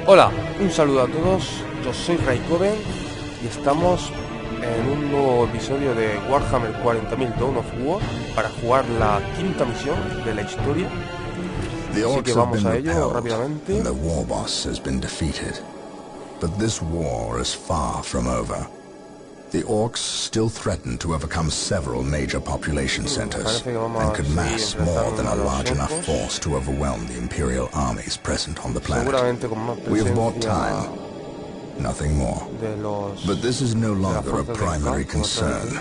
Hola, un saludo a todos, yo soy Raikoven y estamos en un nuevo episodio de Warhammer 40.000 Dawn of War para jugar la quinta misión de la historia. Así que vamos a ello rápidamente. The war boss has been defeated, but this war is far from over. The orcs still threaten to overcome several major population centers and could mass more than a large enough force to overwhelm the Imperial armies present on the planet. We have bought time, nothing more. But this is no longer a primary concern.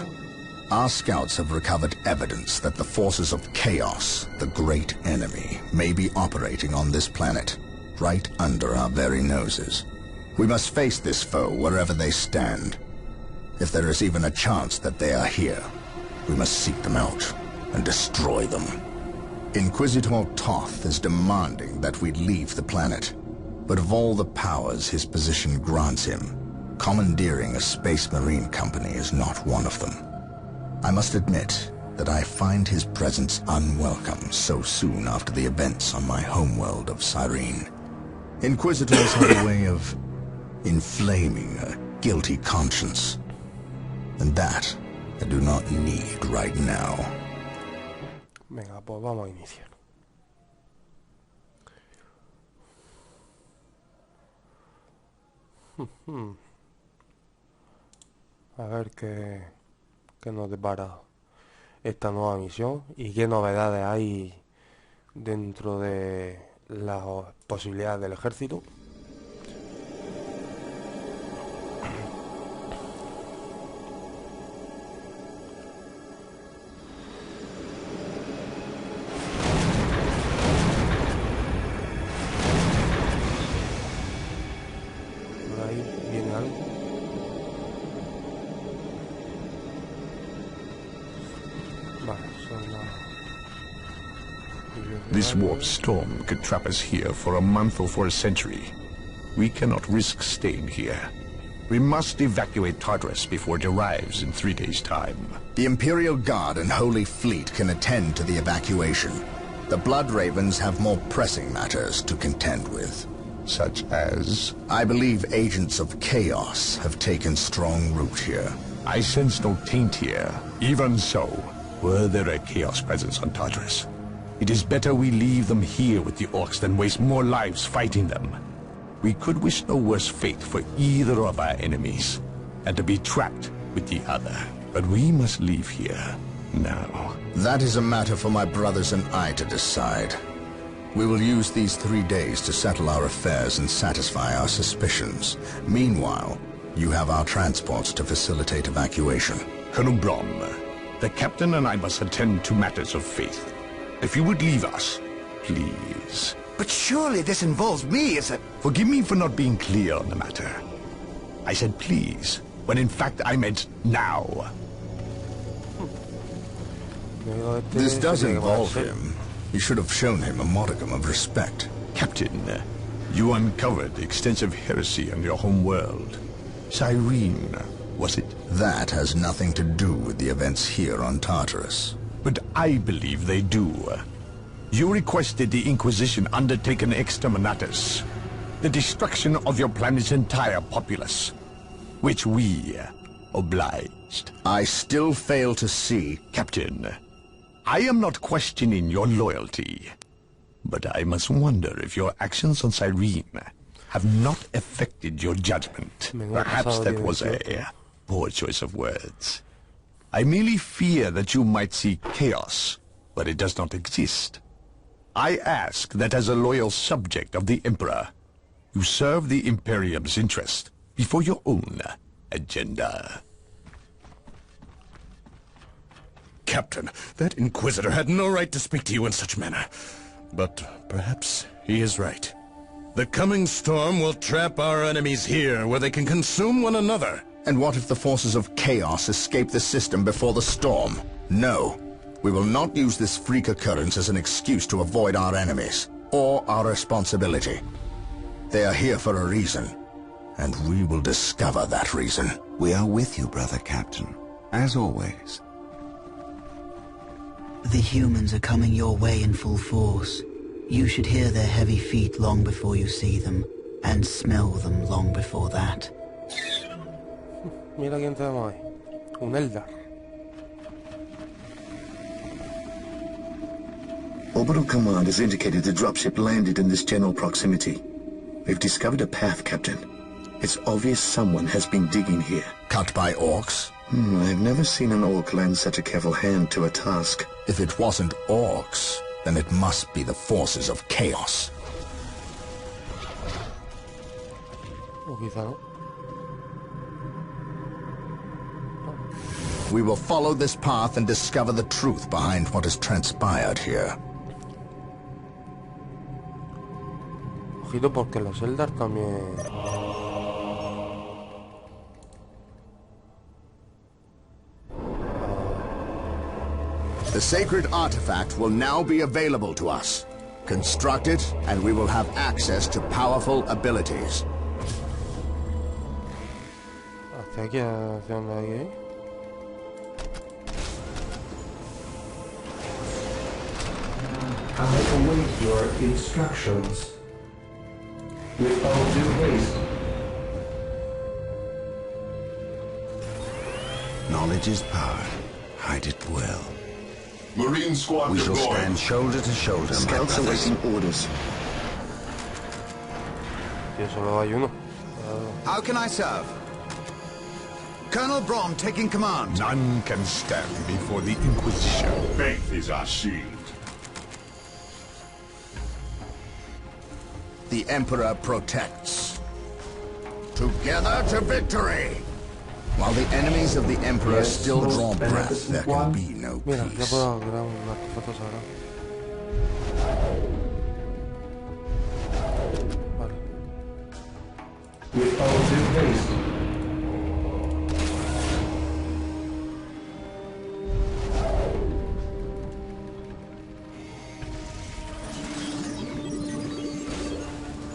Our scouts have recovered evidence that the forces of chaos, the great enemy, may be operating on this planet, right under our very noses. We must face this foe wherever they stand. If there is even a chance that they are here, we must seek them out and destroy them. Inquisitor Toth is demanding that we leave the planet, but of all the powers his position grants him, commandeering a space marine company is not one of them. I must admit that I find his presence unwelcome so soon after the events on my homeworld of Cyrene. Inquisitors have a way of inflaming a guilty conscience. And that I do not need right now. Venga, pues vamos a iniciar. A ver qué nos depara esta nueva misión y qué novedades hay dentro de las posibilidades del ejército. This warp storm could trap us here for a month or for a century. We cannot risk staying here. We must evacuate Tartarus before it arrives in 3 days' time. The Imperial Guard and Holy Fleet can attend to the evacuation. The Blood Ravens have more pressing matters to contend with. Such as? I believe agents of chaos have taken strong root here. I sense no taint here. Even so, were there a chaos presence on Tartarus, it is better we leave them here with the orcs than waste more lives fighting them. We could wish no worse fate for either of our enemies, and to be trapped with the other. But we must leave here now. That is a matter for my brothers and I to decide. We will use these 3 days to settle our affairs and satisfy our suspicions. Meanwhile, you have our transports to facilitate evacuation. Colonel Brom, the captain and I must attend to matters of faith. If you would leave us, please. But surely this involves me as a... Forgive me for not being clear on the matter. I said please, when in fact I meant now. This does involve him. You should have shown him a modicum of respect. Captain, you uncovered extensive heresy on your home world. Cyrene, was it? That has nothing to do with the events here on Tartarus. But I believe they do. You requested the Inquisition undertake an exterminatus, the destruction of your planet's entire populace, which we obliged. I still fail to see... Captain, I am not questioning your loyalty, but I must wonder if your actions on Cyrene have not affected your judgment. Perhaps that was a poor choice of words. I merely fear that you might see chaos, but it does not exist. I ask that as a loyal subject of the Emperor, you serve the Imperium's interest before your own agenda. Captain, that Inquisitor had no right to speak to you in such manner. But perhaps he is right. The coming storm will trap our enemies here, where they can consume one another. And what if the forces of chaos escape the system before the storm? No. We will not use this freak occurrence as an excuse to avoid our enemies, or our responsibility. They are here for a reason, and we will discover that reason. We are with you, brother Captain, as always. The humans are coming your way in full force. You should hear their heavy feet long before you see them, and smell them long before that. Mira quién tenemos ahí. Un Eldar. Orbital Command has indicated the dropship landed in this general proximity. We've discovered a path, Captain. It's obvious someone has been digging here. Cut by orcs? I've never seen an orc lend such a careful hand to a task. If it wasn't orcs, then it must be the forces of chaos. O quizá no. We will follow this path and discover the truth behind what has transpired here. Ojito porque los Eldar también... The sacred artifact will now be available to us. Construct it, and we will have access to powerful abilities. Hacia aquí, hacia donde hay. I await your instructions. With all due haste. Knowledge is power. Hide it well. Marine squad We shall deployed. stand shoulder to shoulder, my Scouts brothers. awaiting orders. Tío, solo hay uno. How can I serve? Colonel Brom taking command. None can stand before the Inquisition. Faith is our shield. The Emperor protects. Together to victory! While the enemies of the Emperor Yes, still most draw breath, beneficent there can one. be no Mira, ya peace. puedo crear un artefacto sagrado. Vale. With all due haste.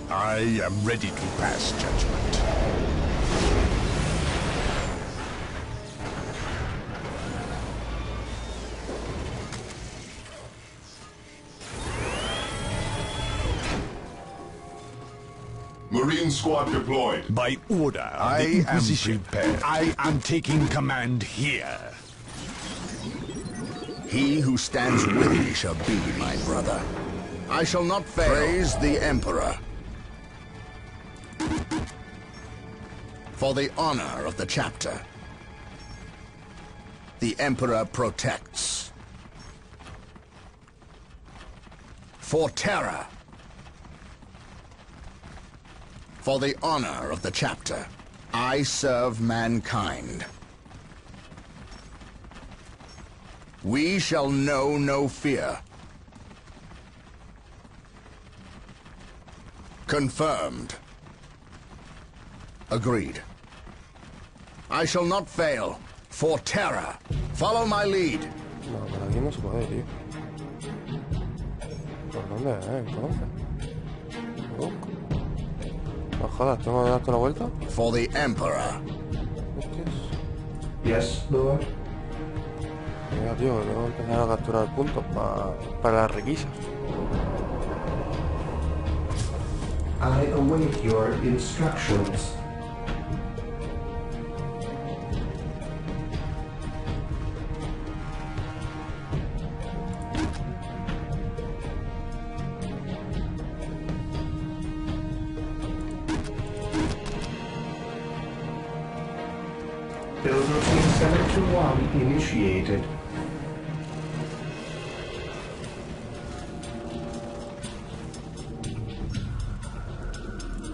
I am ready to pass judgment. Marine squad deployed. By order of the Inquisition, I am taking command here. He who stands with me shall be my brother. I shall not fail. Praise the Emperor. For the honor of the chapter. The Emperor protects. For terror. For the honor of the chapter. I serve mankind. We shall know no fear. Confirmed. Agreed. I shall not fail. For terror. Follow my lead. No, por aquí no se puede, tío. ¿Por dónde entonces? No jodas, ¿tengo que darte la vuelta? For the Emperor. Hostias. Yes, Lord. Mira, tío, tengo que empezar a capturar puntos para las requisas. I await your instructions. Build routine Sector 1 initiated.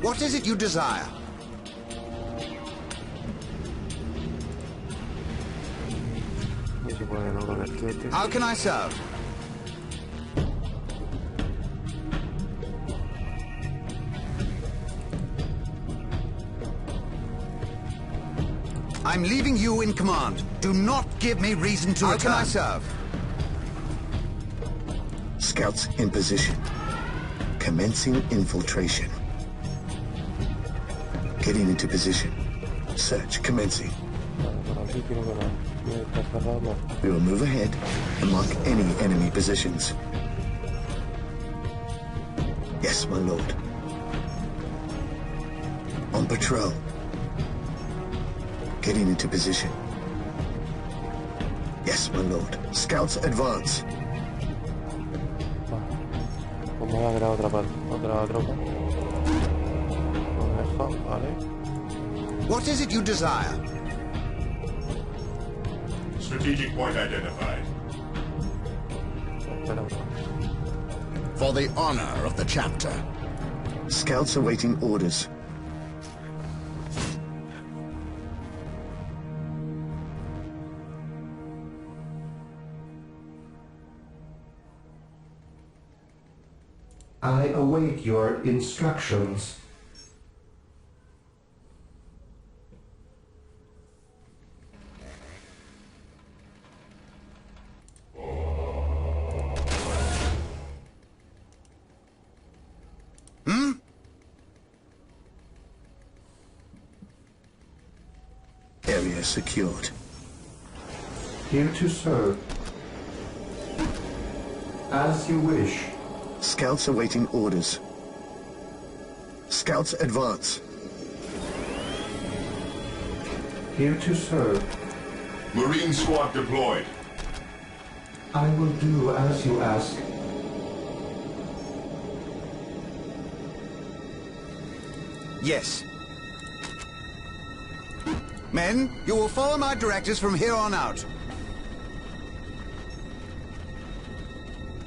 What is it you desire? No se puede no con este. How can I serve? I'm leaving you in command. Do not give me reason to return. How can I serve? Scouts in position. Commencing infiltration. Getting into position. Search commencing. Por aquí creo que no. Mira, está cerrado, no. We will move ahead and mark any enemy positions. Yes, my lord. On patrol. Getting into position. Yes, my lord. Scouts advance. Vamos a agregar otra tropa. Vale. What is it you desire? Strategic point identified. For the honor of the chapter. Scouts awaiting orders. I await your instructions. Area secured. Here to serve. As you wish. Scouts awaiting orders. Scouts advance. Here to serve. Marine squad deployed. I will do as you ask. Yes. Men, you will follow my directives from here on out.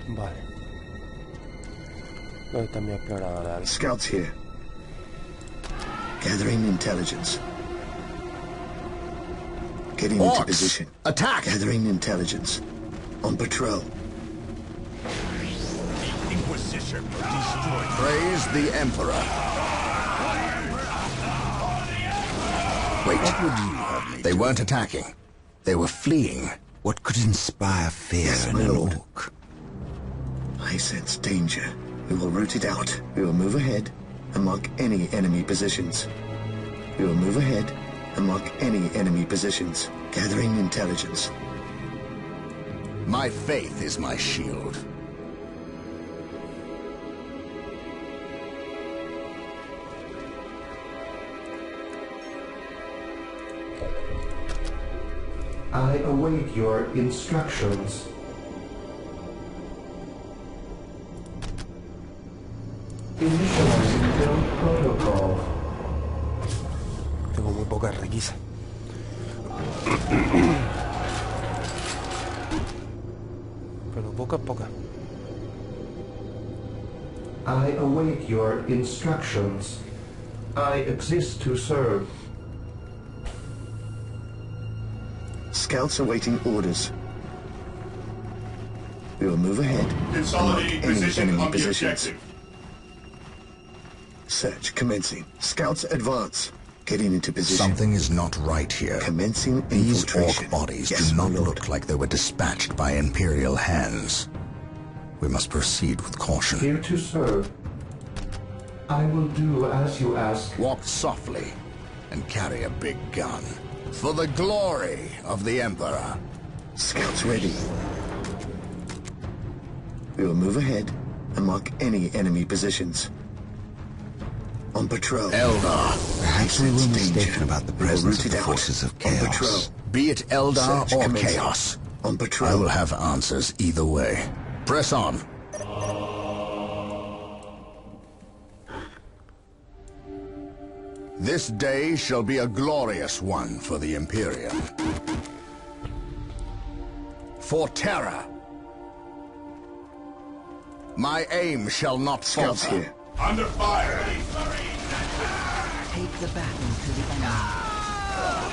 Vale. ¿Dónde está mi explorador? Scouts here. Gathering intelligence. Getting into position. Attack! Gathering intelligence. On patrol. Inquisition destroyed. Praise the Emperor. Wait, what would you have me? They weren't attacking. They were fleeing. What could inspire fear in my an lord. orc? I sense danger. We will root it out. We will move ahead and mark any enemy positions. We will move ahead and mark any enemy positions. Gathering intelligence. My faith is my shield. I await your instructions. Initializing build protocol. Tengo muy poca requisa. Pero poca. I await your instructions. I exist to serve. Scouts awaiting orders. We will move ahead and mark Consolidating any position enemy on the positions. objective. Search commencing. Scouts advance. Getting into position. Something is not right here. Commencing These infiltration. orc bodies Yes, do my not lord. look like they were dispatched by Imperial hands. We must proceed with caution. Here to serve. I will do as you ask. Walk softly and carry a big gun. For the glory of the Emperor. Scouts ready. We will move ahead and mark any enemy positions. On patrol. Eldar. Perhaps we were Danger. mistaken about the We will presence root of the it out. forces of On patrol. chaos. Be it Eldar Search or commencing. chaos. On patrol. I will have answers either way. Press on. This day shall be a glorious one for the Imperium. For terror. My aim shall not Scouts falter. here. Under fire. Take the battle to the enemy.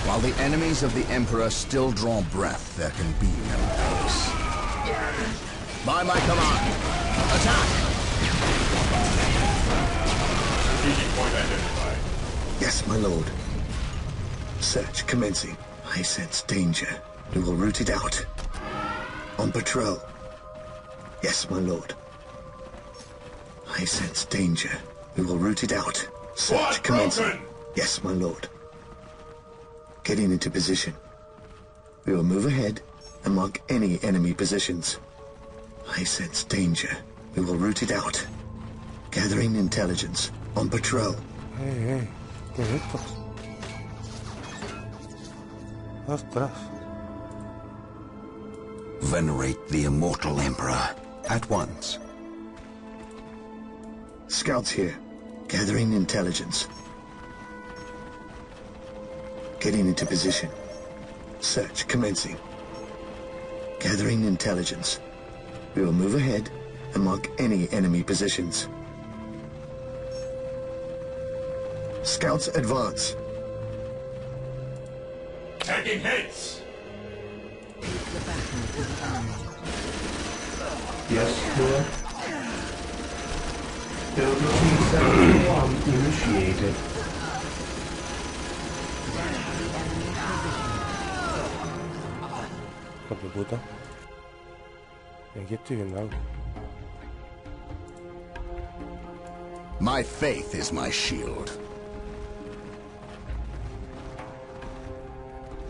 While the enemies of the Emperor still draw breath, there can be no peace. By my command, attack! Strategic point identified. Yes, my lord. Search commencing. I sense danger. We will root it out. On patrol. Yes, my lord. I sense danger. We will root it out. Search Squad commencing. broken! Yes, my lord. Getting into position. We will move ahead and mark any enemy positions. I sense danger. We will root it out. Gathering intelligence. On patrol. ¿Qué es esto? Ostras. Venerate the immortal Emperor. At once. Scouts here. Gathering intelligence. Getting into position. Search commencing. Gathering intelligence. We will move ahead and mark any enemy positions. Scouts advance. Taking hits! Yes, Lord. Build routine 71 initiated. Hijo de puta. Y aquí estoy viendo algo. My faith is my shield.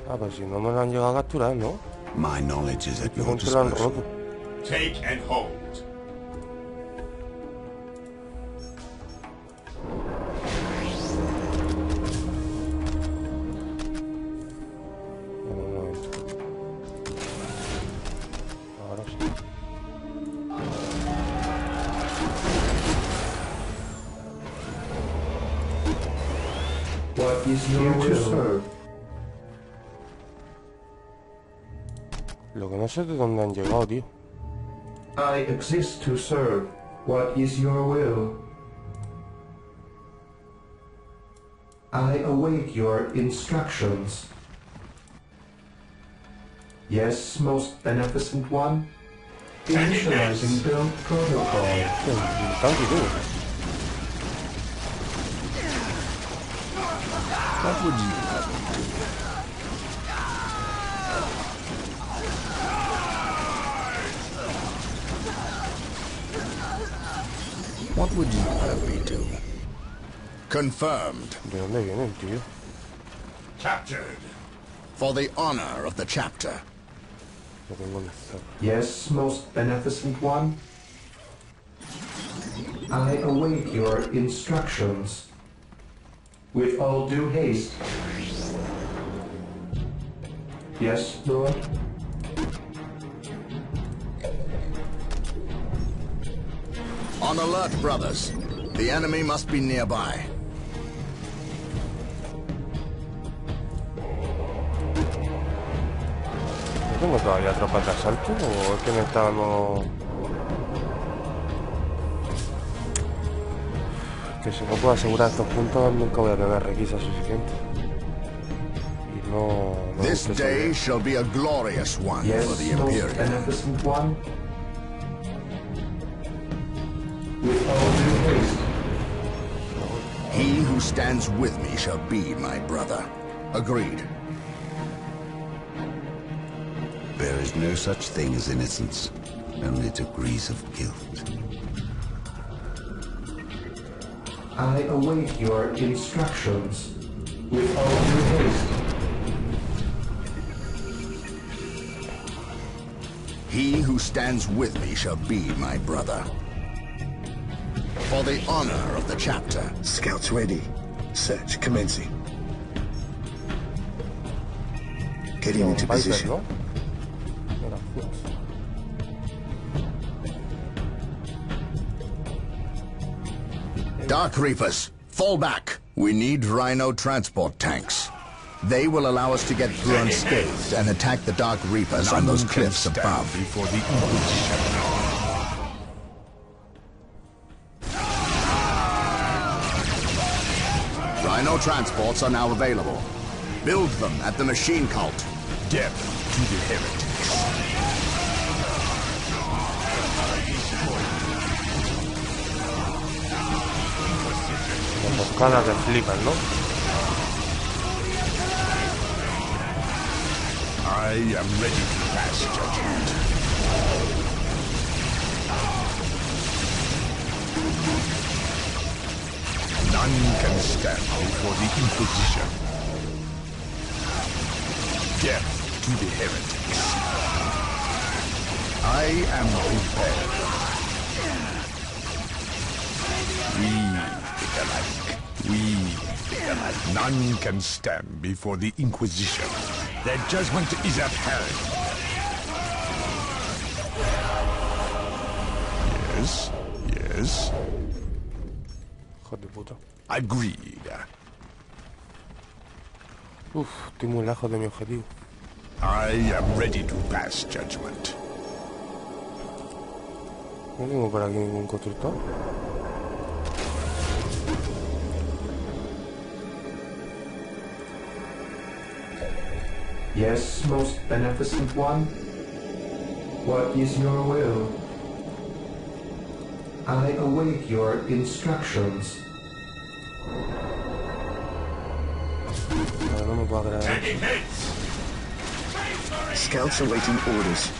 Ah, pues si no me lo han llegado a capturar, ¿no? My knowledge is at your ¿Cómo se lo han disposal. roto? Take and hold. Un momento. Ahora sí. What is your will? Lo que no sé de dónde han llegado, tío. I exist to serve. What is your will? I await your instructions. Yes, most beneficent one. Initializing build protocol. Tanque, tío. What would you have me do? What would you have me do? Confirmed. ¿De dónde vienen, tío? Captured. For the honor of the chapter. No tengo ni cerca. Yes, most beneficent one. I await your instructions. With all due haste. Yes, Lord. On alert, brothers. The enemy must be nearby. ¿No tengo todavía tropas de asalto o es que me está dando...? Que si no puedo asegurar estos puntos nunca voy a tener requisas suficientes. Y no... This day shall be a glorious one for the Yes, most Imperium. beneficent one. With all due haste. He who stands with me shall be my brother. Agreed. There is no such thing as innocence, only degrees of guilt. I await your instructions. With all due haste. He who stands with me shall be my brother. For the honor of the chapter. Scouts ready. Search commencing. Getting into position. ¿no? Dark Reapers, fall back. We need Rhino transport tanks. They will allow us to get through unscathed and attack the Dark Reapers on those cliffs above. Before the Inquisition. Rhino transports are now available. Build them at the machine cult. Death to the heretics. Las moscadas que flipan, ¿no? I am ready to pass judgment. None can stand before the Inquisition. Death to the heretics. I am prepared. None can stand before the Inquisition. Their judgment is at hand. Yes, yes. Hijo de puta. Agreed. Uf, estoy muy lejos de mi objetivo. I am ready to pass judgment. No tengo por aquí ningún constructor. Yes, most beneficent one. What is your will? I await your instructions. No me puedo agradar. Scouts awaiting orders.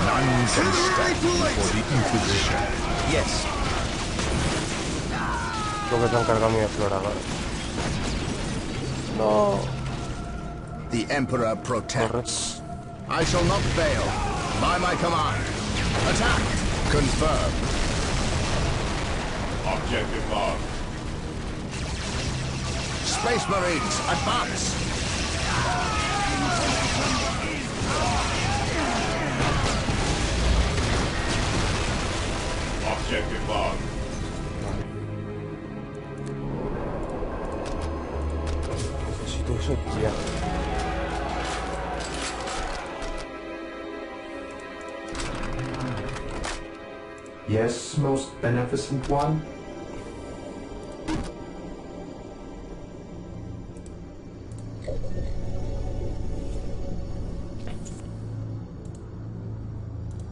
None can stand before the Inquisition. Yes. Creo que se han cargado mi explorador. No. The Emperor protects. I shall not fail. By my command. Attack! Confirmed. Objective log. Space Marines, advance! Objective log. Necesito eso ya. Yes, most beneficent one.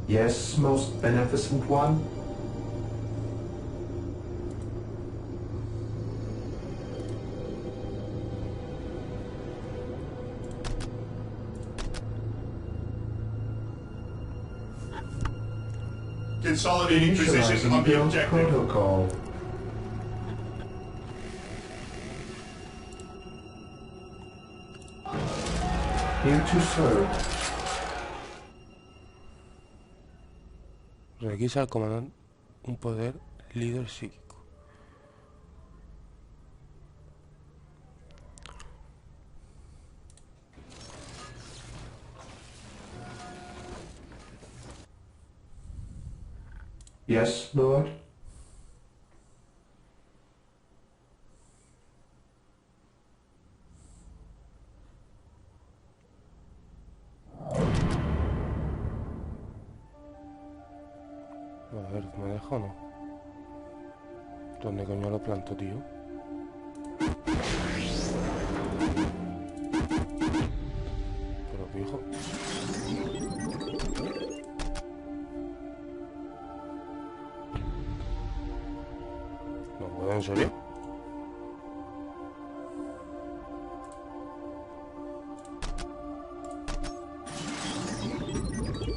Yes, most beneficent one. Consolidating position on the Build objective. protocol. Here to serve. Requisa al comandante un poder líder psíquico. Yes, Lord. A ver, ¿me deja o no? ¿Dónde coño lo planto, tío? Pero fijo. ¿No puedo, en serio?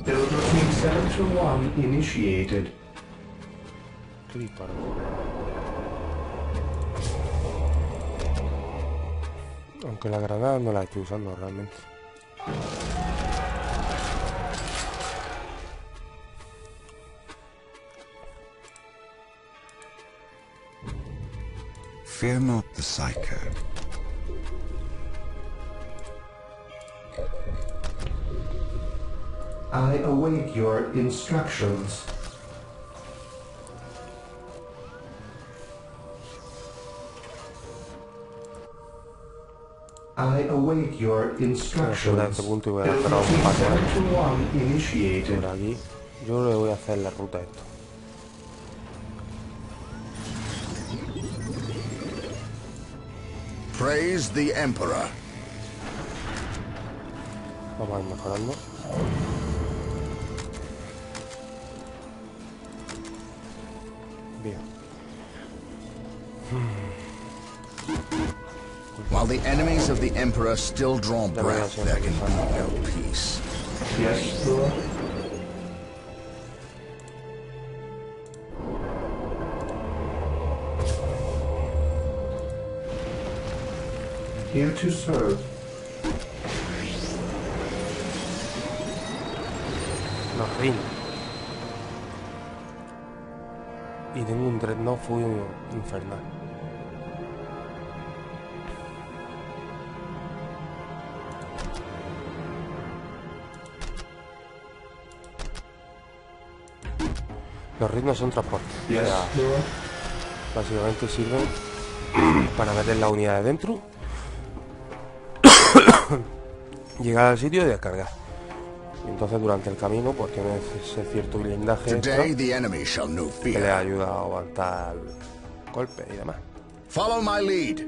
Building 7-1 initiated. Qué disparo. Aunque la granada no la estoy usando realmente. Fear not the Psycho. I await your instructions. I await your instructions. A este punto y voy a hacer un paso initiated. por aquí. Yo le voy a hacer la ruta a esto. Praise the Emperor. Vamos a ir mejorando. Bien. While the enemies of the Emperor still draw breath, there can be no peace. Yes, Lord. Here to serve. Los Rin. Y tengo un dreadnought fuego infernal. Los Rin no son transportes. Yes, Lord. Básicamente sirven para meter la unidad de dentro, llegar al sitio y descargar. Y entonces durante el camino pues tiene ese cierto blindaje extra que le ayuda a aguantar golpes y demás. Follow my lead.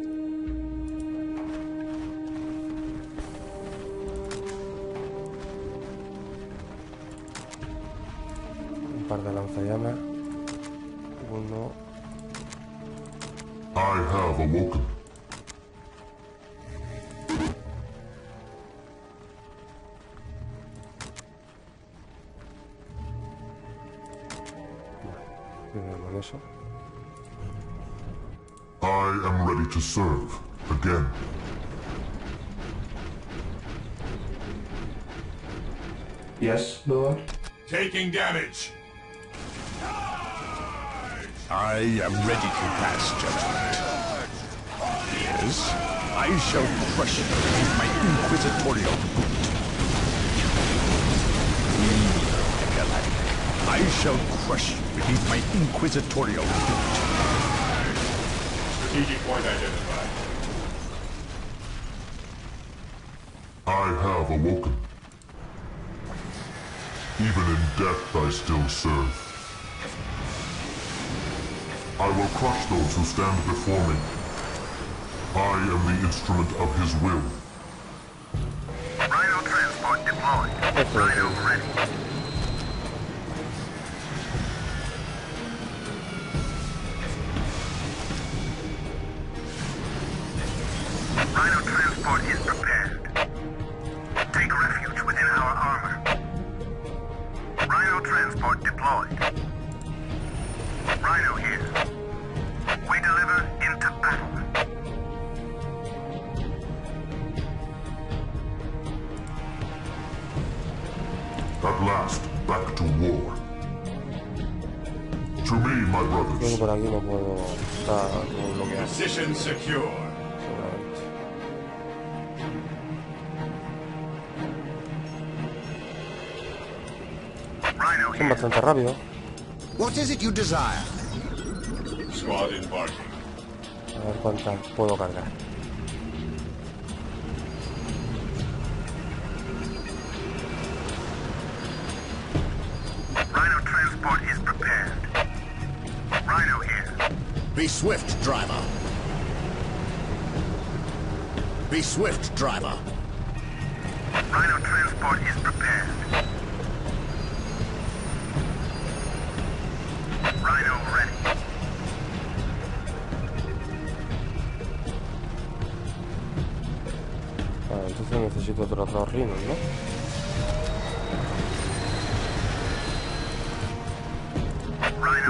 Un par de lanzallamas. Uno. I have awoken. Con eso. I am ready to serve again. Yes, Lord. Taking damage. I am ready to pass judgment. Yes, I shall crush you with my inquisitorial boot. I shall crush you beneath my inquisitorial boot. Strategic point identified. I have awoken. Even in death I still serve. I will crush those who stand before me. I am the instrument of his will. Rhino transport deployed. Rhino ready. Rhino transport is prepared. Take refuge within our armor. Rhino transport deployed. Rhino here. We deliver into battle. At last, back to war. To me, my brothers. Por aquí no puedo estar con lo que hace. Position secure. Son bastante rápidos. What is it you desire? Squad embarking. A ver cuántas puedo cargar. Rhino transport is prepared. Rhino here. Be swift, driver. Be swift, driver. Rhino transport is prepared. Rhino ready. Vale, entonces necesito otros dos rinos, ¿no?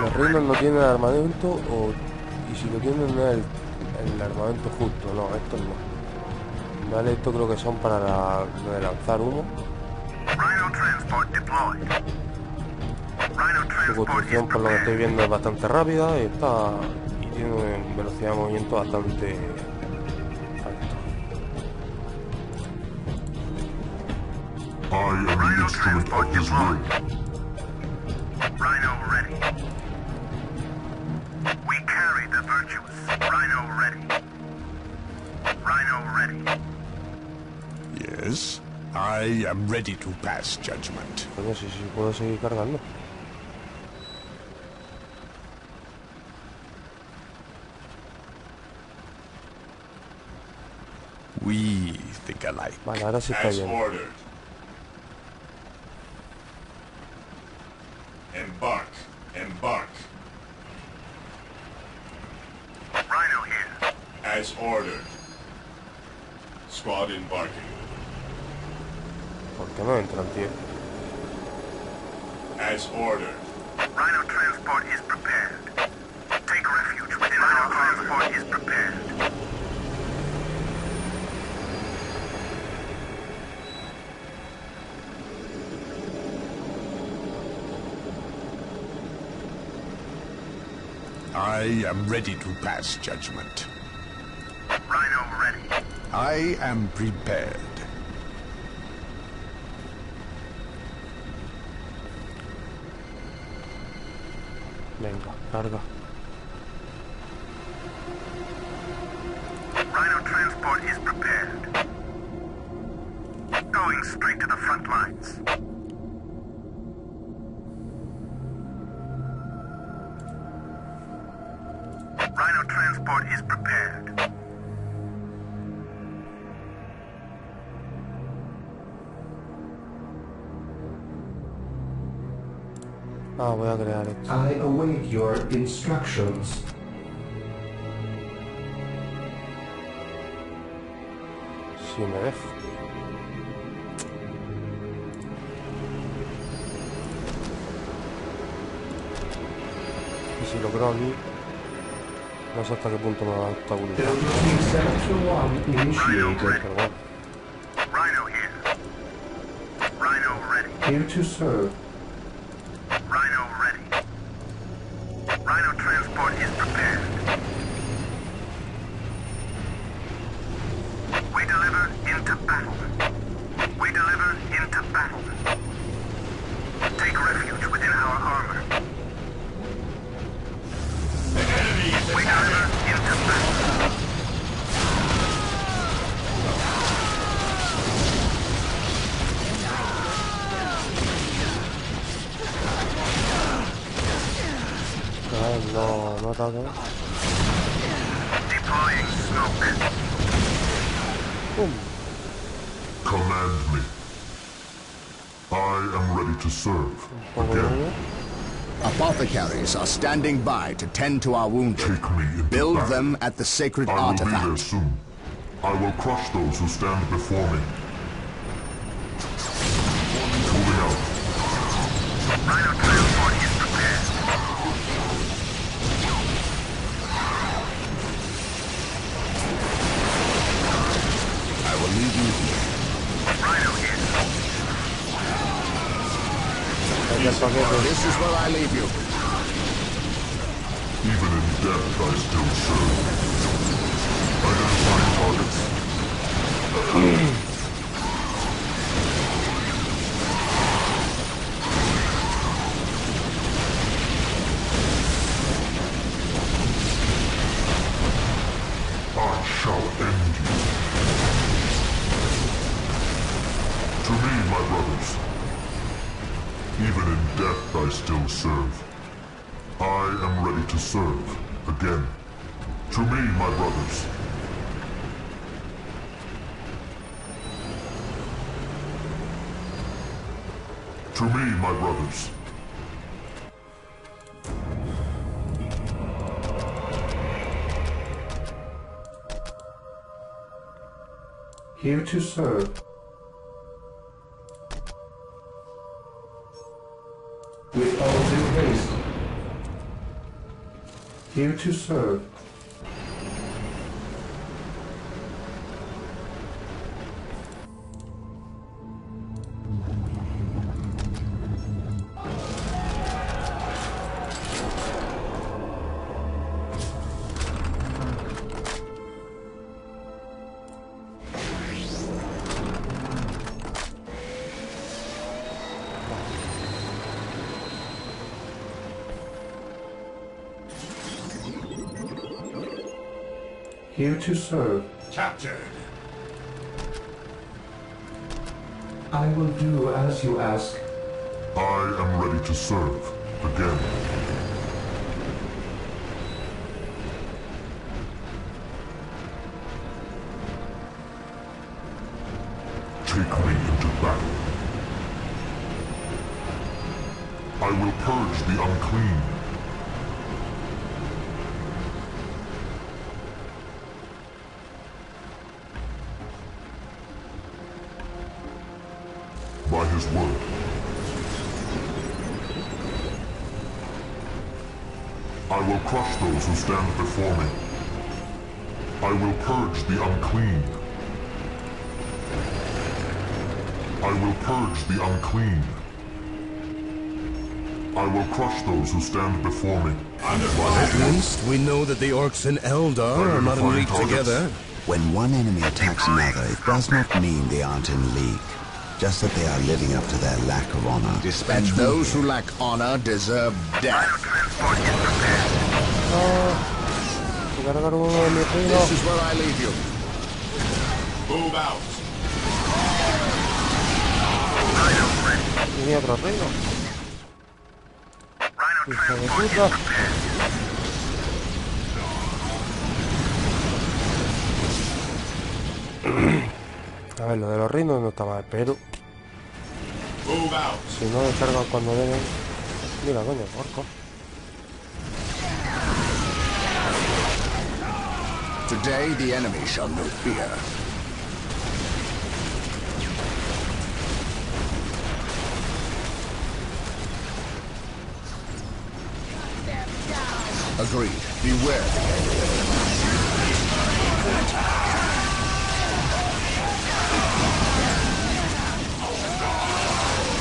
Los rinos no tienen armamento y si lo tienen no es el armamento justo, no, estos no. Vale, esto creo que son para lo de lanzar humo. Su construcción, por lo que estoy viendo, es bastante rápida y tiene una velocidad de movimiento bastante alta. I am the instrument of his will. Rhino ready. We carry the virtuous. Rhino ready. Rhino ready. Yes, I am ready to pass judgment. Coño, sí, puedo seguir cargando. We think alike. Vale, ahora sí está bien. Embark. Embark. Rhino here. As ordered. Squad embarking. ¿Por qué no entran, tío? As ordered. Rhino transport is prepared. Take refuge within Rhino transport is prepared. I am ready to pass judgment. Rhino ready. I am prepared. Venga, carga. Rhino transport is prepared. Going straight to the front lines. Rhino transport is prepared. Ah, voy a crear esto. I await your instructions. Si me dejo. Y si lo creo aquí, no sé hasta qué punto me va a obstaculizar. Pero bueno. Rhino here. Rhino ready. Here to serve. Rhino ready. Rhino transport is prepared. We deliver into battle. We deliver into battle. Take refuge within our armor. We deliver into battle. No, no ataca. Deploying smoke. Boom. Command me. I am ready to serve. Again. Apothecaries are standing by to tend to our wounded. Take me into Build battle. them at the sacred I will artifact. be there soon. I will crush those who stand before me. Moving out. Rhino transport is prepared. I will leave you here. Rhino here. This is where I leave you. Even in death, I still serve. Identifying targets. I shall end you. To me, my brothers. Even in death, I still serve. I am ready to serve. Again. To me, my brothers. To me, my brothers. Here to serve. With all due haste. Here to serve. Here to serve. Captured. I will do as you ask. I am ready to serve. Again. Take me into battle. I will purge the unclean. By his word. I will crush those who stand before me. I will purge the unclean. I will purge the unclean. I will crush those who stand before me. At least we know that the orcs and Eldar are not in league together. When one enemy attacks another, it does not mean they aren't in league. Just that they are living up to their lack of honor. And those who lack honor deserve death. This is where I leave you. Move out. Tenía otro reino. Hijo de puta. A ver, lo de los reinos no está mal, pero si no descargan cuando deben. Mira, coño, orco. Today the enemy shall know fear. Agreed. Beware.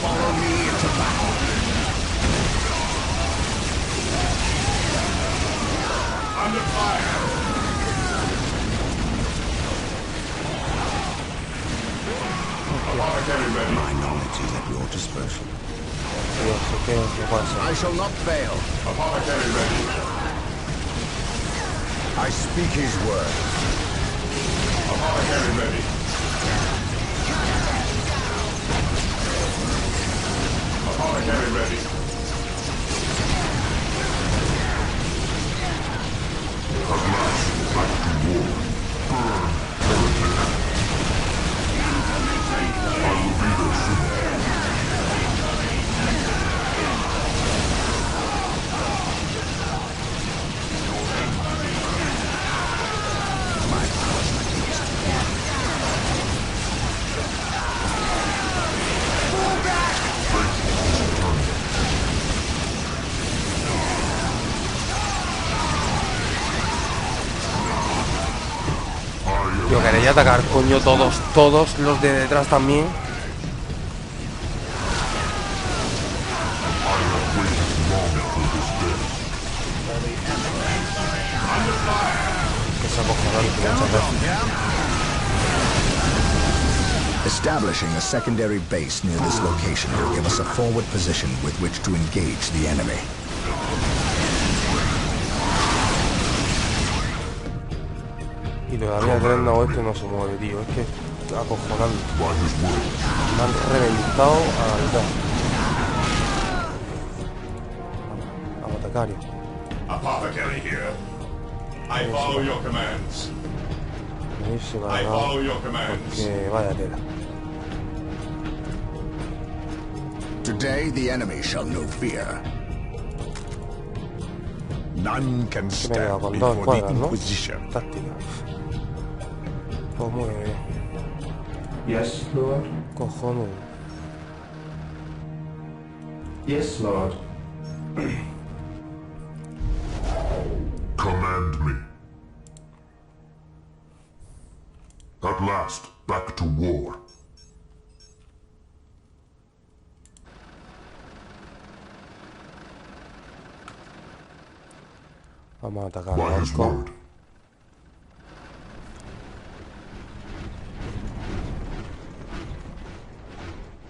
Follow me into battle. Under fire. My knowledge is at your disposal. I shall not fail. Apothecary ready. I speak his word. Apothecary ready. Apothecary ready. At last, back to war. Burn, heretic. I will be there soon. Yo queréis atacar, coño, todos los de detrás también. Es acojonante muchas veces. Establishing a secondary base near this location will give us a forward position with which to engage the enemy. Y todavía el tren oeste no se mueve, tío. Es que es acojonante. Me han reventado a la mitad. Apotecario. Apothecary here. I follow your commands. Buenísima, I ¿no? follow your commands. Porque vaya tela. Today the enemy shall know fear. None can stand con dos before the cuadras, ¿no? Inquisition. Táctica. Pues muy bien. Yes, Lord. Cojones. Yes, Lord. Command me. At last, back to war. Vamos a atacar By al his orco. word.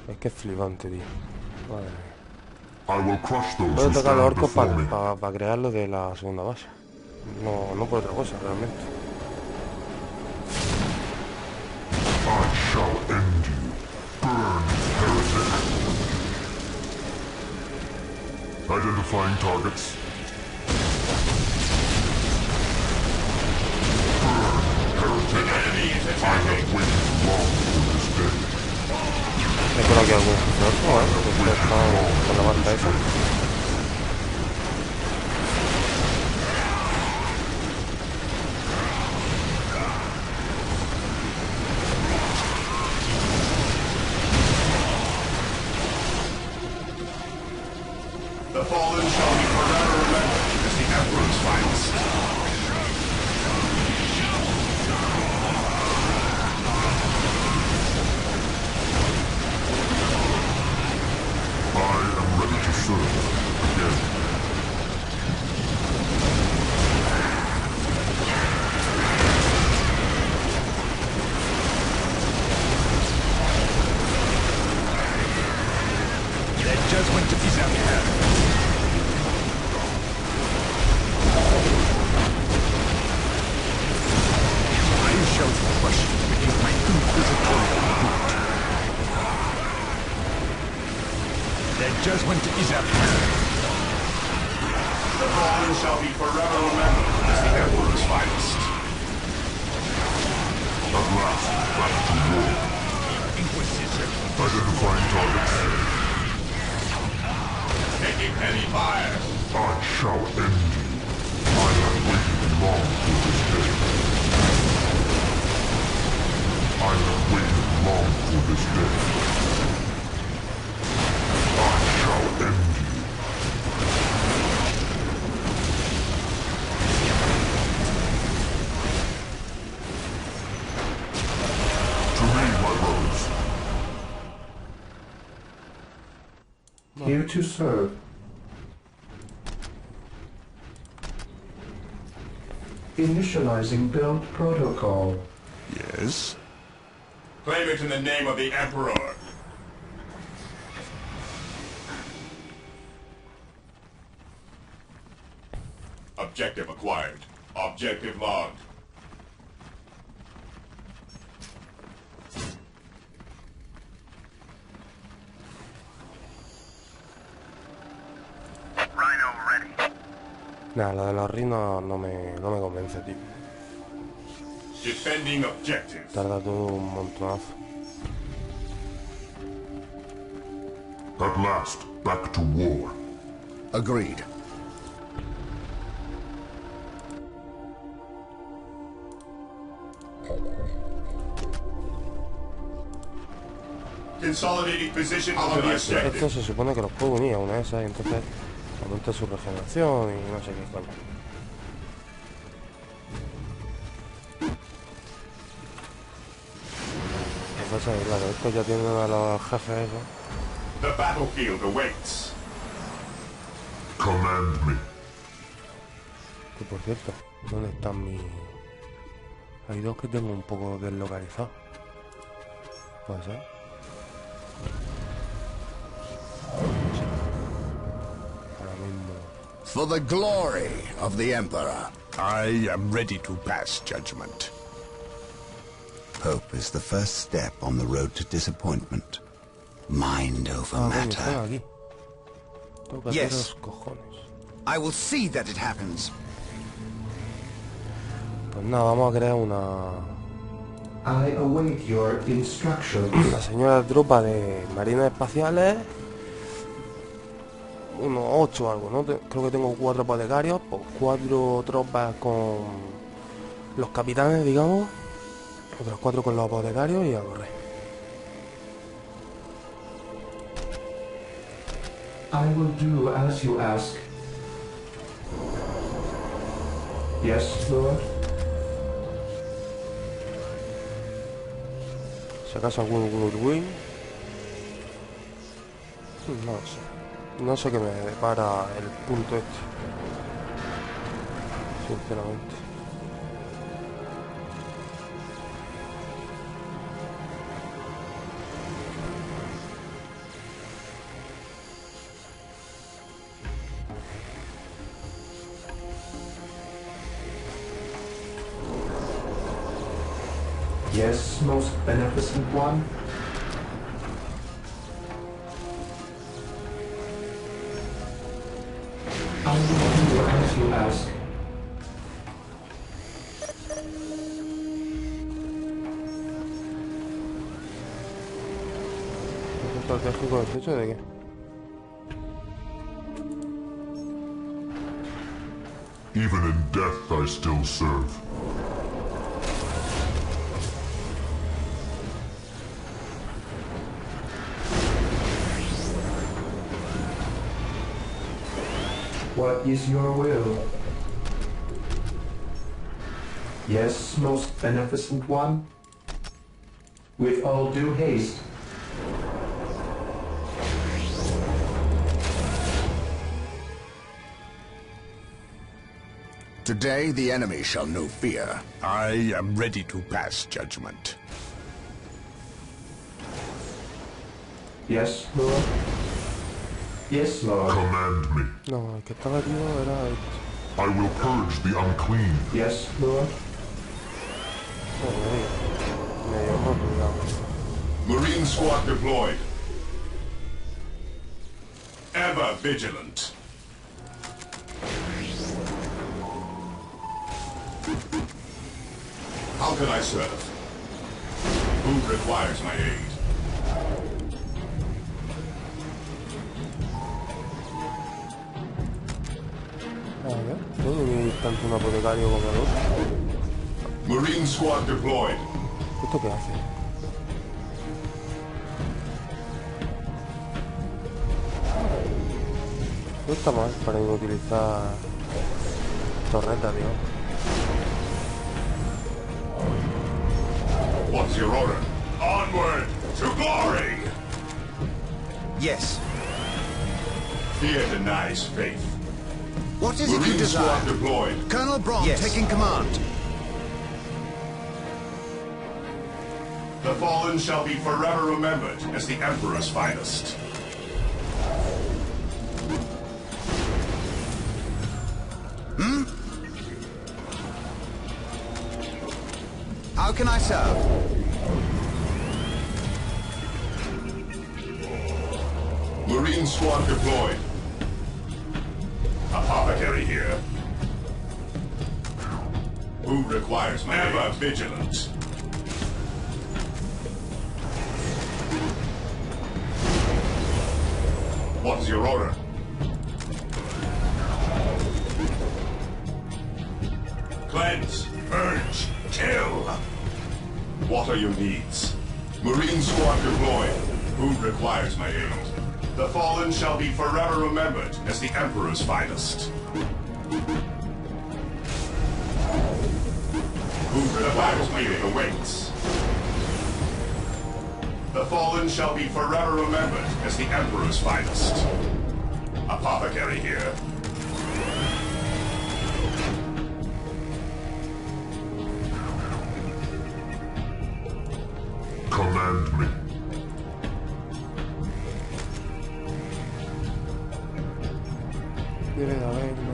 Es que es flipante, tío. Madre mía. I will crush those Voy a who atacar a los stand orcos before me. para crearlo de la segunda base. No por otra cosa, realmente. I shall end you. Burn, heretic. Identifying targets. Burn, heretic. I have waited long for this day. He por aquí algún orco, que está con la banda esa. The fallen shall be forever remembered as the Emperor's finest. I am ready to serve. Their judgment is apparent. The fallen shall be forever remembered as the Emperor's finest. At last, back to war. Inquisition. Identifying targets. Taking heavy fire. I shall end you. I have waited long for this day. I have waited long for this day. I shall end you. To me, my brothers. Here to serve. Initializing build protocol. Yes? Claim it in the name of the Emperor. Objective acquired. Objective logged. Rhino ready. Nah, lo de los rinos no me convence, tío. Defending objectives. Tarda todo un montonazo. At last, back to war. Agreed. Consolidating position on the objective. Esto se supone que los puedo unir a una de esas y entonces aumenta su regeneración y no sé qué coño. Lo que pasa es que, claro, estos ya tienen a los jefes esos. The battlefield awaits. Command me. Que por cierto, ¿dónde están mis...? Hay dos que tengo un poco deslocalizados. ¿Puede ser? Sí. Ahora mismo. For the glory of the Emperor. I am ready to pass judgment. Hope is the first step on the road to disappointment. Mind over Coño, matter. están aquí. Tengo que hacer Yes. los cojones. I will see that it happens. Pues nada, vamos a crear una I await your instructions. señora tropa de marines espaciales. Unos 8 o algo, ¿no? Creo que tengo 4 apotecarios, pues 4 tropas con los capitanes, digamos. Otros 4 con los apotecarios y a correr. I will do as you ask. Yes, Lord. Si acaso algún Goodwin. No lo sé. No sé qué me depara el punto este. Sinceramente. Yes, most beneficent one. I will do as you ask. ¿Es estratégico el hecho de qué? Even in death I still serve. What is your will? Yes, most beneficent one. With all due haste. Today the enemy shall know fear. I am ready to pass judgment. Yes, Lord. Yes, Lord. Command me. No, el que estaba aquí era este. I will purge the unclean. Yes, Lord. Medio Marine squad deployed. Ever vigilant. How can I serve? Who requires my aid? Tanto un apotecario como el otro. Marine squad deployed. ¿Esto qué hace? No está mal para utilizar torretas, tío. What's your order? Onward to glory! Yes. Fear denies faith. What is it you desire? Deployed. Colonel Brom taking command. The fallen shall be forever remembered as the Emperor's finest. How can I serve? Marine squad deployed. Apothecary here. Who requires my aid? Ever vigilant. What's your order? Cleanse, purge, kill. What are your needs? Marine squad deployed. Who requires my aid? The fallen shall be forever remembered as the Emperor's finest. Who requires my aid awaits. The fallen shall be forever remembered as the Emperor's finest. Apothecary here. Command me. Debe de haber, ¿no?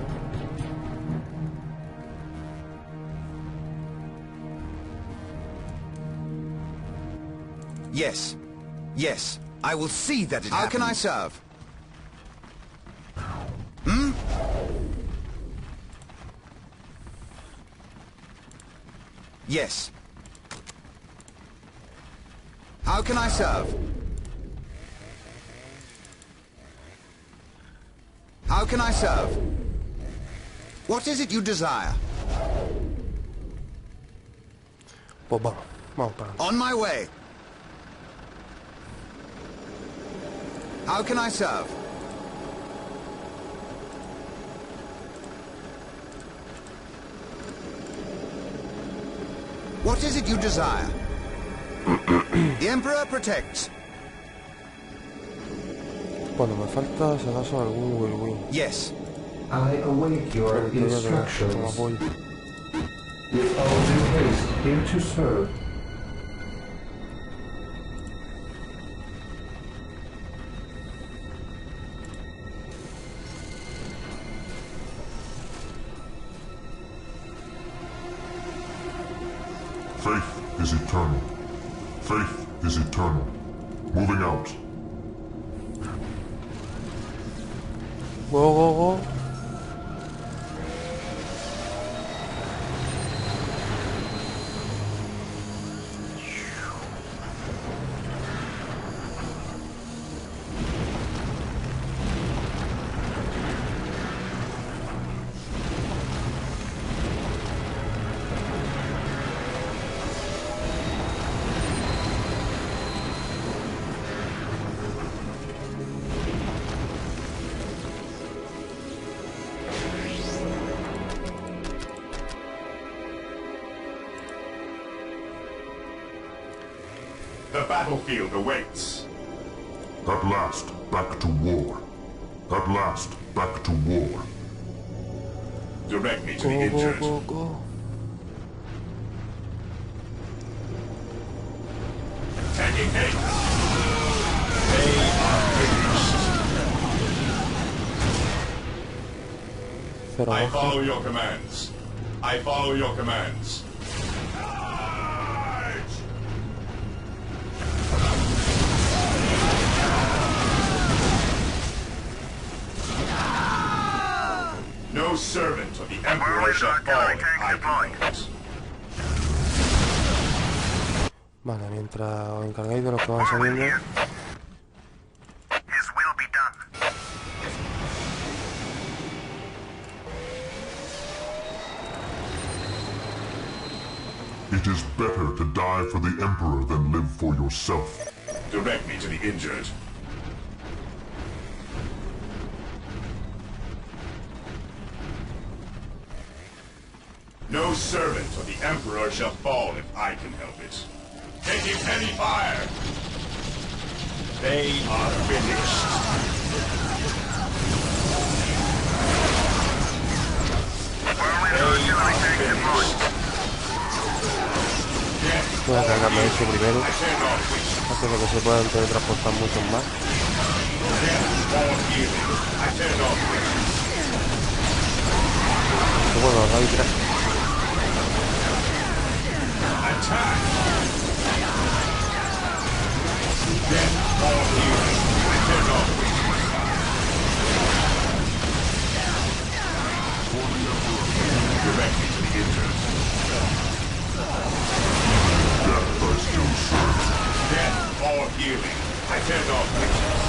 Yes. Yes. I will see that it happens. How can I serve? Yes. How can I serve? How can I serve? What is it you desire? Pues vamos para. On my way. How can I serve? What is it you desire? The Emperor protects. Bueno, me falta, si acaso, algún win-win. Yes. I await your instructions. With all due haste, here to serve. Faith is eternal. Faith is eternal. Moving out. Go, go, go. The battlefield awaits. At last, back to war. At last, back to war. Direct me to the injured. Go, go, go. Taking aim. They are finished. I follow your commands. I follow your commands. No servant of the Emperor shall fall if I can help it. Vale, mientras os encargáis de lo que van saliendo. His will be done. It is better to die for the Emperor than live for yourself. Direct me to the injured. No servant of the Emperor shall fall if I can help it. Taking heavy fire! They are finished. Voy a cargarme eso primero, antes de que se puedan teletransportar muchos más. Que bueno, la vida. Directly to the injured. Death I still serve. Death or healing. I tear no pictures.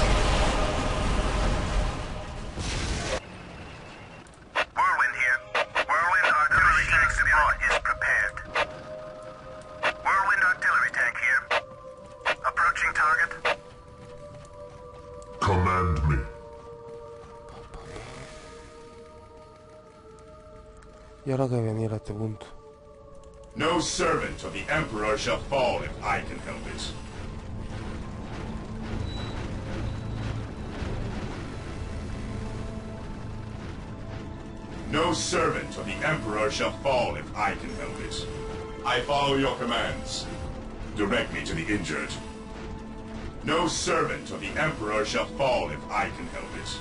Whirlwind here. Whirlwind artillery tank support is prepared. Whirlwind artillery tank here. Approaching target. Command me. Y ahora que venir a este punto. No servant of the Emperor shall fall if I can help it. No servant of the Emperor shall fall if I can help it. I follow your commands. Direct me to the injured. No servant of the Emperor shall fall if I can help it.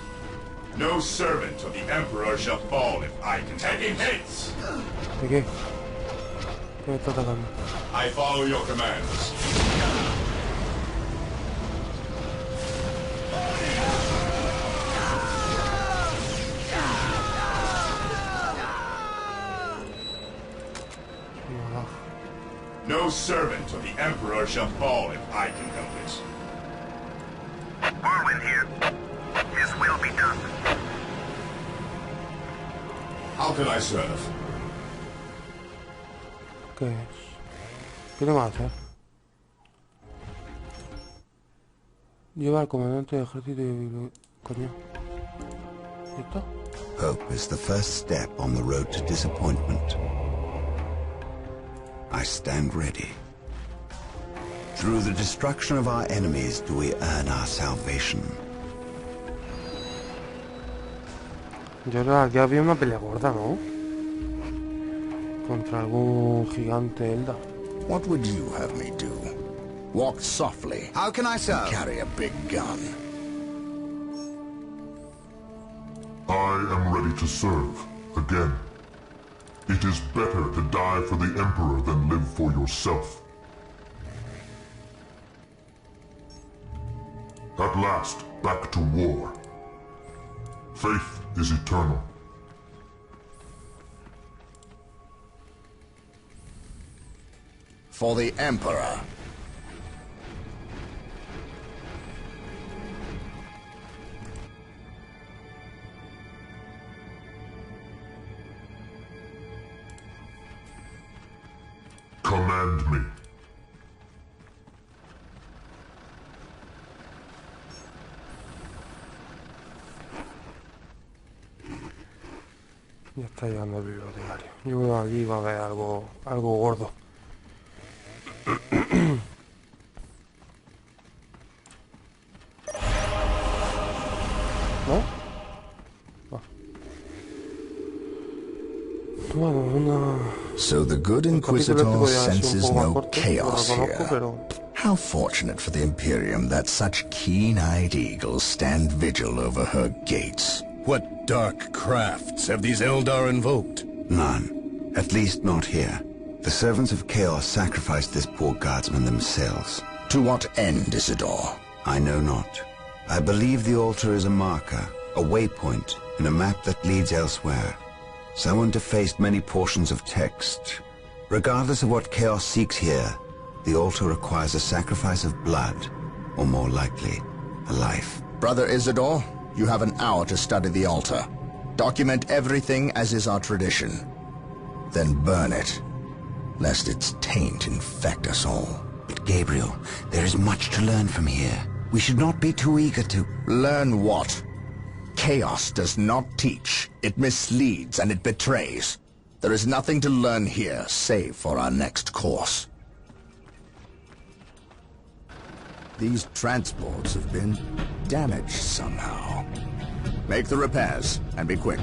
No servant of the Emperor shall fall if I can take hits. ¿De qué? ¿Qué me está atacando? I follow your commands. No servant of the Emperor shall fall if I can help it. Whirlwind here. His will be done. How can I serve? ¿Qué es? ¿Qué tengo que hacer? Lleva al comandante de ejército y... Coño. ¿Y esto? Hope is the first step on the road to disappointment. I stand ready. Through the destruction of our enemies do we earn our salvation. Yo creo que aquí había una pelea gorda, ¿no? Contra algún gigante Elda. What would you have me do? Walk softly. How can I serve? Carry a big gun. I am ready to serve. Again. It is better to die for the Emperor than live for yourself. At last, back to war. Faith is eternal. For the Emperor. Command me. Ya está llegando el bibliotecario. Yo creo que aquí va a haber algo gordo. ¿No? No. Bueno, una... So the good Inquisitor senses no chaos here. How fortunate for the Imperium that such keen-eyed eagles stand vigil over her gates. What dark crafts have these Eldar invoked? None. At least not here. The servants of Chaos sacrificed this poor guardsman themselves. To what end, Isidore? I know not. I believe the altar is a marker, a waypoint, in a map that leads elsewhere. Someone defaced many portions of text. Regardless of what Chaos seeks here, the altar requires a sacrifice of blood, or more likely, a life. Brother Isidore, you have an hour to study the altar. Document everything as is our tradition. Then burn it, lest its taint infect us all. But Gabriel, there is much to learn from here. We should not be too eager to... Learn what? Chaos does not teach. It misleads and it betrays. There is nothing to learn here, save for our next course. These transports have been damaged somehow. Make the repairs, and be quick.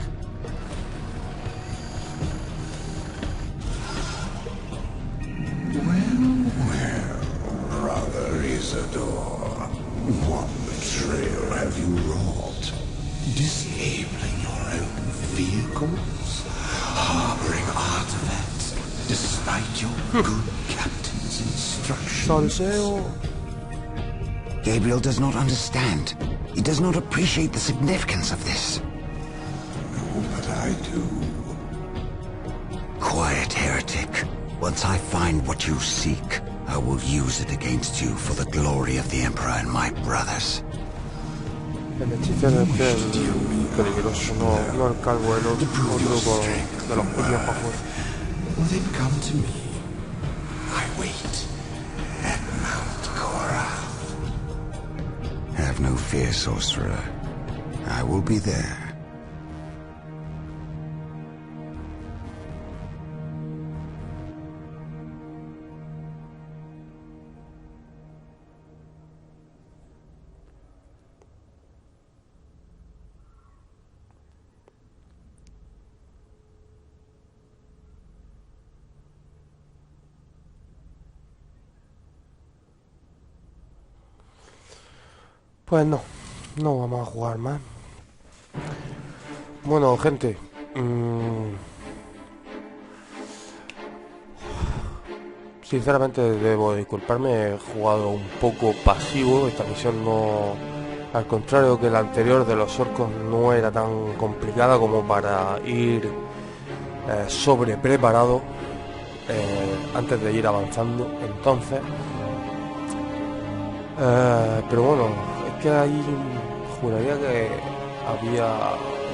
Well, Brother Isidore, what betrayal have you wrought? Disabling your own vehicles? Harboring artifacts, despite your good captain's instructions? Gabriel does not understand. He does not appreciate the significance of this. No, but I do. Quiet, heretic. Once I find what you seek, I will use it against you for the glory of the Emperor and my brothers. El hechicero es el peligroso, no el calvo, el otro de los puños para afuera. Then come to me. I wait at Mount Cora. Have no fear, sorcerer. I will be there. Pues no vamos a jugar más. Bueno, gente, sinceramente debo disculparme, he jugado un poco pasivo. Esta misión no, al contrario que la anterior de los orcos, no era tan complicada como para ir sobre preparado antes de ir avanzando. Entonces, pero bueno, es que ahí juraría que había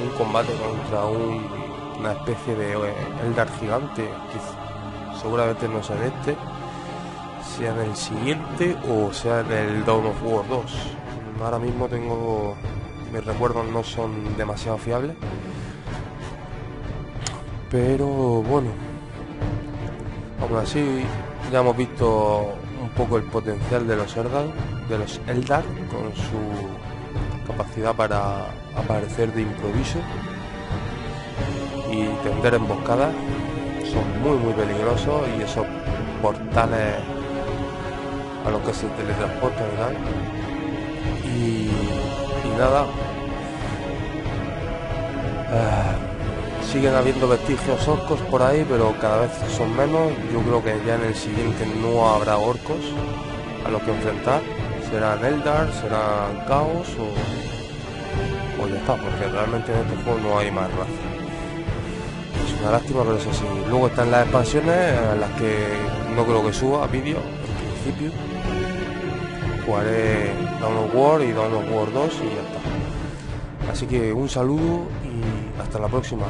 un combate contra una especie de Eldar gigante, que seguramente no sea en este, sea en el siguiente o sea en el Dawn of War 2. Ahora mismo mis recuerdos no son demasiado fiables, pero bueno, aún así ya hemos visto un poco el potencial de los Eldar con su capacidad para aparecer de improviso y tender emboscadas. Son muy peligrosos, y esos portales a los que se teletransportan y tal. Y nada, siguen habiendo vestigios orcos por ahí, pero cada vez son menos. Yo creo que ya en el siguiente no habrá orcos a los que enfrentar. Serán Eldar, serán Caos o ya está, porque realmente en este juego no hay más razas. Es una lástima, pero es así. Luego están las expansiones, en las que no creo que suba vídeo en principio. Jugaré Dawn of War y Dawn of War 2 y ya está. Así que un saludo y hasta la próxima.